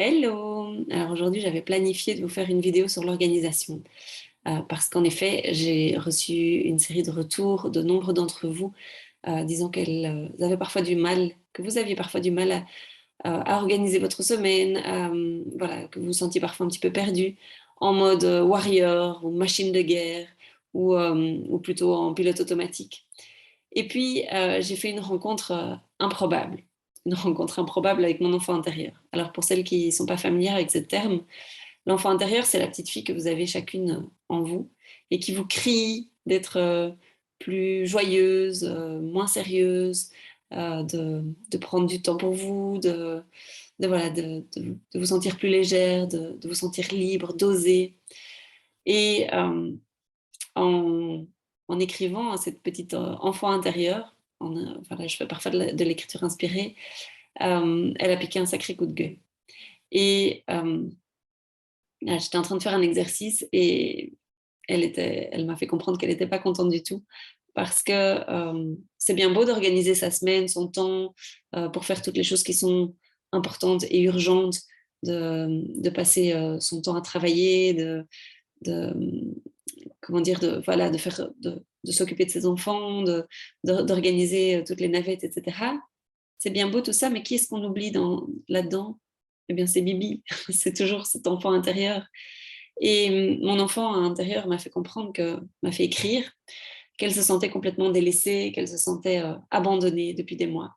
Hello! Alors aujourd'hui, j'avais planifié de vous faire une vidéo sur l'organisation parce qu'en effet, j'ai reçu une série de retours de nombre d'entre vous disant qu'elles avaient parfois du mal, que vous aviez parfois du mal à organiser votre semaine, voilà, que vous vous sentiez parfois un petit peu perdu en mode warrior ou machine de guerre ou plutôt en pilote automatique. Et puis, j'ai fait une rencontre improbable. Une rencontre improbable avec mon enfant intérieur. Alors, pour celles qui ne sont pas familières avec ce terme, l'enfant intérieur, c'est la petite fille que vous avez chacune en vous et qui vous crie d'être plus joyeuse, moins sérieuse, de prendre du temps pour vous, voilà, de vous sentir plus légère, de vous sentir libre, d'oser. Et en, en écrivant à cette petite enfant intérieure, voilà, je fais parfois de l'écriture inspirée, elle a piqué un sacré coup de gueule. Et j'étais en train de faire un exercice et elle m'a fait comprendre qu'elle n'était pas contente du tout parce que c'est bien beau d'organiser sa semaine, son temps, pour faire toutes les choses qui sont importantes et urgentes, de passer son temps à travailler, de comment dire, voilà, de s'occuper de ses enfants, d'organiser toutes les navettes, etc. C'est bien beau tout ça, mais qui est-ce qu'on oublie là-dedans? Eh bien, c'est Bibi, c'est toujours cet enfant intérieur. Et mon enfant intérieur m'a fait écrire qu'elle se sentait complètement délaissée, qu'elle se sentait abandonnée depuis des mois.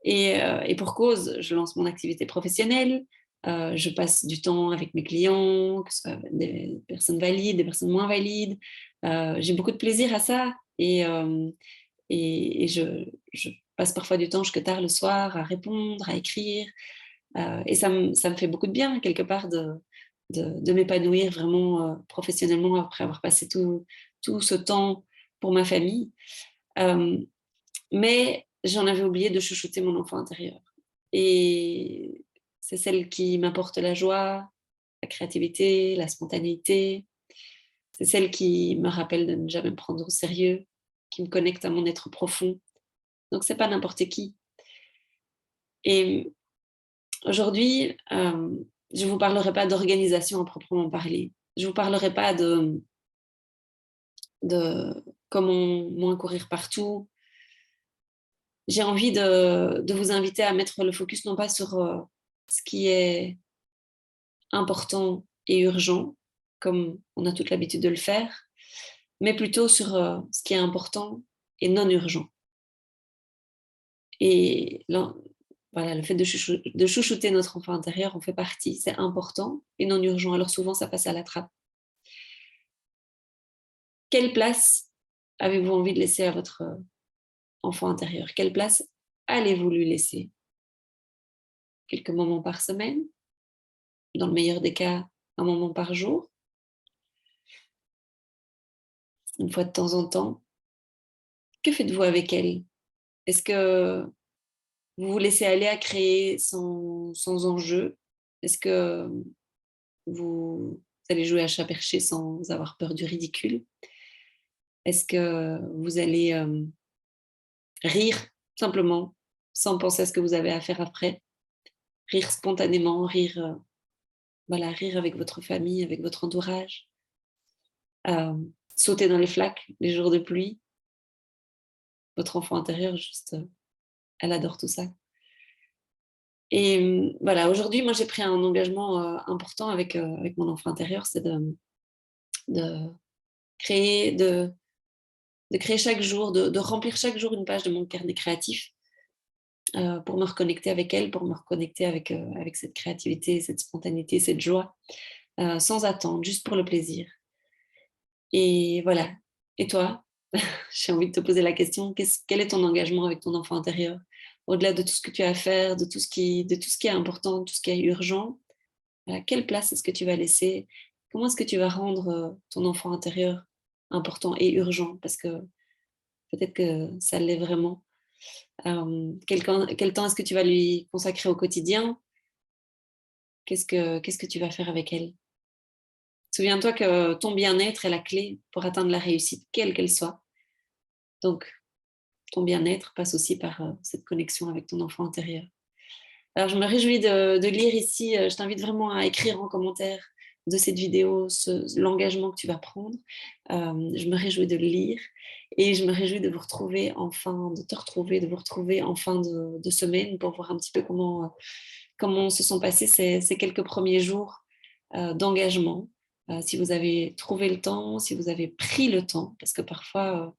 Et pour cause, je lance mon activité professionnelle, je passe du temps avec mes clients, que ce soit des personnes valides, des personnes moins valides. J'ai beaucoup de plaisir à ça et je passe parfois du temps jusque tard le soir à répondre, à écrire. Et ça me fait beaucoup de bien, quelque part, de m'épanouir vraiment professionnellement après avoir passé tout ce temps pour ma famille. Euh, mais j'en avais oublié de chouchouter mon enfant intérieur. Et c'est celle qui m'apporte la joie, la créativité, la spontanéité. C'est celle qui me rappelle de ne jamais me prendre au sérieux, qui me connecte à mon être profond. Donc c'est pas n'importe qui. Et aujourd'hui, je vous parlerai pas d'organisation à proprement parler. Je vous parlerai pas de comment moins courir partout. J'ai envie de vous inviter à mettre le focus non pas sur ce qui est important et urgent, comme on a toute l'habitude de le faire, mais plutôt sur ce qui est important et non urgent. Et là, voilà, le fait de chouchouter notre enfant intérieur en fait partie. C'est important et non urgent. Alors souvent, ça passe à la trappe. Quelle place avez-vous envie de laisser à votre enfant intérieur? Quelle place allez-vous lui laisser? Quelques moments par semaine? Dans le meilleur des cas, un moment par jour? Une fois de temps en temps? Que faites-vous avec elle? Est-ce que vous vous laissez aller à créer sans enjeu? Est-ce que vous allez jouer à chat perché sans avoir peur du ridicule? Est-ce que vous allez rire simplement, sans penser à ce que vous avez à faire après? Rire spontanément, rire, voilà, rire avec votre famille, avec votre entourage, sauter dans les flaques les jours de pluie. Votre enfant intérieur, juste, elle adore tout ça. Et voilà, aujourd'hui, moi, j'ai pris un engagement important avec mon enfant intérieur, c'est de créer, de créer chaque jour, de remplir chaque jour une page de mon carnet créatif pour me reconnecter avec elle, pour me reconnecter avec cette créativité, cette spontanéité, cette joie, sans attendre, juste pour le plaisir. Et voilà. Et toi? J'ai envie de te poser la question, quel est ton engagement avec ton enfant intérieur? Au-delà de tout ce que tu as à faire, de tout ce qui est important, tout ce qui est urgent, quelle place est-ce que tu vas laisser? Comment est-ce que tu vas rendre ton enfant intérieur important et urgent? Parce que peut-être que ça l'est vraiment. Quel temps est-ce que tu vas lui consacrer au quotidien? Qu'est-ce que tu vas faire avec elle? Souviens-toi que ton bien-être est la clé pour atteindre la réussite, quelle qu'elle soit. Donc, ton bien-être passe aussi par cette connexion avec ton enfant intérieur. Alors, je me réjouis de lire ici. Je t'invite vraiment à écrire en commentaire de cette vidéo l'engagement que tu vas prendre. Je me réjouis de le lire et je me réjouis de vous retrouver de te retrouver, de vous retrouver en fin de semaine pour voir un petit peu comment se sont passés ces quelques premiers jours d'engagement. Si vous avez trouvé le temps, si vous avez pris le temps, parce que parfois,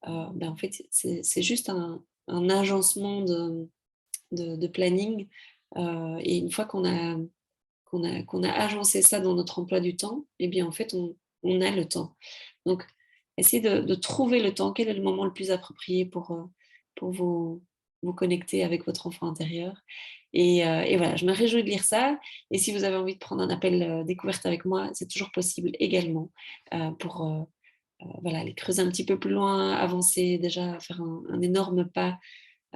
en fait, c'est juste un agencement de planning. Et une fois qu'on a agencé ça dans notre emploi du temps, eh bien, en fait, on a le temps. Donc, essayez de trouver le temps. Quel est le moment le plus approprié pour vous connecter avec votre enfant intérieur et voilà, je me réjouis de lire ça. Et si vous avez envie de prendre un appel découverte avec moi, c'est toujours possible également pour voilà, aller creuser un petit peu plus loin, avancer, déjà faire un énorme pas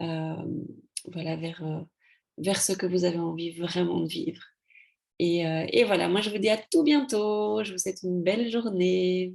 euh, voilà, vers ce que vous avez envie vraiment de vivre. Et voilà, moi je vous dis à tout bientôt. Je vous souhaite une belle journée.